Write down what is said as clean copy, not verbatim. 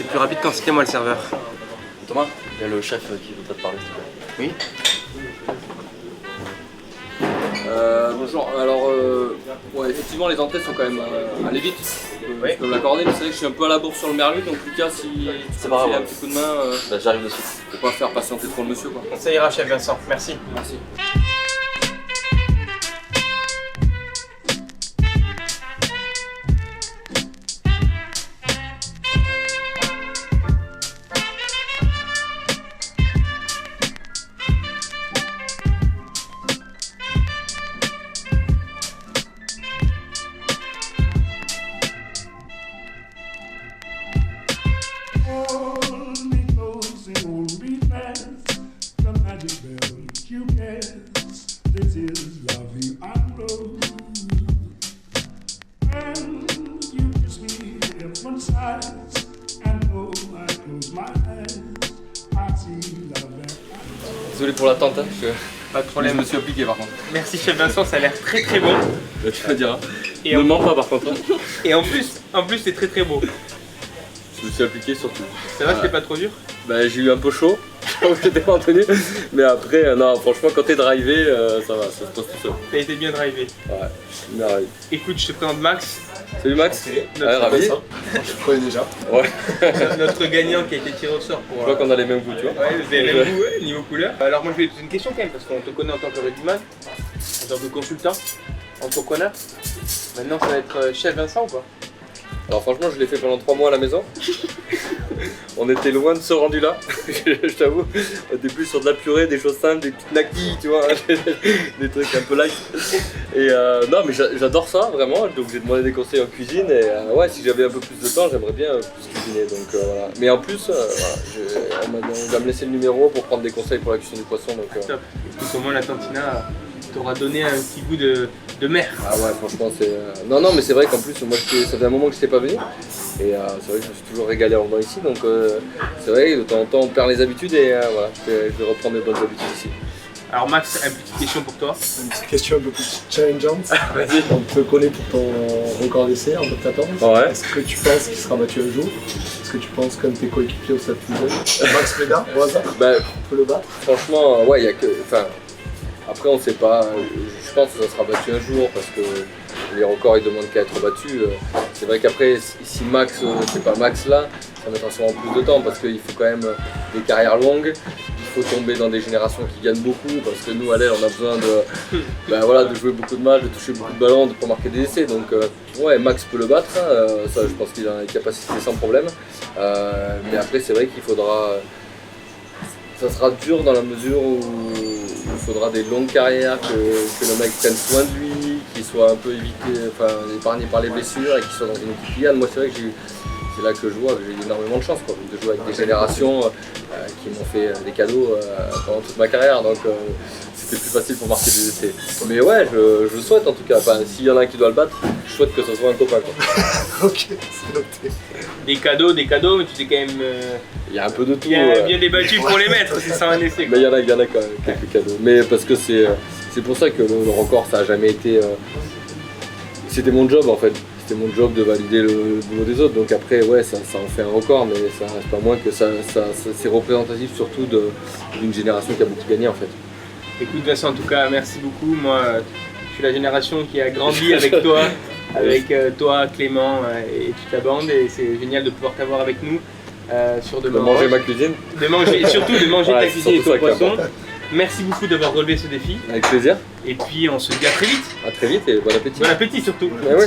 C'est plus rapide quand c'était moi le serveur. Thomas, il y a le chef qui voudrait te parler, s'il te plaît. Oui. Bonjour, alors ouais, effectivement les entrées sont quand même aller vite, je peux me l'accorder, mais c'est vrai que je suis un peu à la bourre sur le merlu, donc Lucas, si tu me files un petit coup de main, Bah, j'arrive de suite. faut pas faire patienter trop le monsieur quoi. Ça ira, chef Vincent, merci. Merci. This is loving unrolled. And you kiss me different sides. And though I close my eyes, I see loving unrolled. Désolé pour l'attente, hein, Pas de problème. je me suis appliqué par contre. Merci chef Vincent, ça a l'air très très bon. Tu me diras. Et Ne mens pas par contre. Et en plus c'est très très beau. Je me suis appliqué surtout. Ça va, c'était pas trop dur? Bah, j'ai eu un peu chaud, j'étais pas en tenue, mais après, non, franchement, quand t'es drivé, ça va, ça se passe tout seul. T'as été bien drivé. Ouais, merveille. Écoute, je te présente Max, Salut Max, Notre ravi. Je te connais déjà. Ouais, notre gagnant qui a été tiré au sort pour... je vois qu'on a les mêmes goûts, tu vois. Ouais, vous avez le même goût, ouais, niveau couleur. Alors moi je vais te poser une question quand même, parce qu'on te connaît en tant que rugbyman, en tant que consultant, entrepreneur. Maintenant ça va être chef Vincent ou pas? Alors franchement, je l'ai fait pendant 3 mois à la maison. On était loin de ce rendu là, je t'avoue. On était plus sur de la purée, des choses simples, des petites naquis, tu vois, des trucs un peu light. Et non, mais j'adore ça vraiment, donc j'ai demandé des conseils en cuisine. Et ouais, si j'avais un peu plus de temps, j'aimerais bien plus cuisiner. Donc voilà. Mais en plus, voilà, on va me laisser le numéro pour prendre des conseils pour la cuisson du poisson. Donc, Top. Écoute, au moins la tantina t'aura donné un petit goût de mer. ah ouais, franchement, c'est. Non, mais c'est vrai qu'en plus, moi, ça fait un moment que je n'étais pas venu. Et c'est vrai que je me suis toujours régalé en venant ici. Donc, c'est vrai que de temps en temps, on perd les habitudes. Et voilà, je vais reprendre mes bonnes habitudes ici. Alors Max, une petite question pour toi. Une petite question un peu plus challengeante. Vas-y. On te connaît pour ton record d'essai en top 14. Ouais. Est-ce que tu penses qu'il sera battu un jour? Est-ce que tu penses qu'un de tes coéquipiers au Stade Toulousain, Max Médard, au hasard, Bah, peut le battre? franchement, ouais, il y a que. Enfin, après, on sait pas. Je pense que ça sera battu un jour parce que les records ils demandent qu'à être battus. C'est vrai qu'après, si Max, c'est pas Max là, ça mettra sûrement plus de temps parce qu'il faut quand même des carrières longues. Il faut tomber dans des générations qui gagnent beaucoup parce que nous à l'aile on a besoin de jouer beaucoup de matchs, de toucher beaucoup de ballons, pour marquer des essais. Donc ouais, Max peut le battre, hein, ça je pense qu'il a les capacités sans problème. Mais après c'est vrai qu'il faudra. Ça sera dur dans la mesure où il faudra des longues carrières, que le mec prenne soin de lui, qu'il soit un peu épargné par les blessures et qu'il soit dans une équipe qui gagne. Moi c'est vrai que c'est là que je vois que j'ai eu énormément de chance quoi, de jouer avec des générations qui m'ont fait des cadeaux pendant toute ma carrière. Donc c'était plus facile pour marquer des essais. Mais ouais, je souhaite en tout cas, s'il y en a un qui doit le battre, je souhaite que ce soit un copain quoi. Ok, c'est noté. Des cadeaux, mais tu sais quand même Il y a un peu de tout. bien débattu pour les mettre, c'est ça un essai. Mais il y en a quand même quelques cadeaux. Mais parce que c'est pour ça que le record ça a jamais été. C'était mon job en fait. C'était mon job de valider le boulot des autres. Donc après ouais ça en fait un record, mais ça reste pas moins que c'est représentatif surtout d'une génération qui a beaucoup gagné en fait. Écoute Vincent, en tout cas merci beaucoup. Moi je suis la génération qui a grandi avec toi, avec toi, Clément et toute la bande, et c'est génial de pouvoir t'avoir avec nous sur De manger ma cuisine. Surtout de manger Ouais, ta c'est cuisine et surtout ton ça qui est poisson. important. Merci beaucoup d'avoir relevé ce défi. Avec plaisir. Et puis on se dit à très vite. À très vite et bon appétit. Bon appétit surtout. Ouais.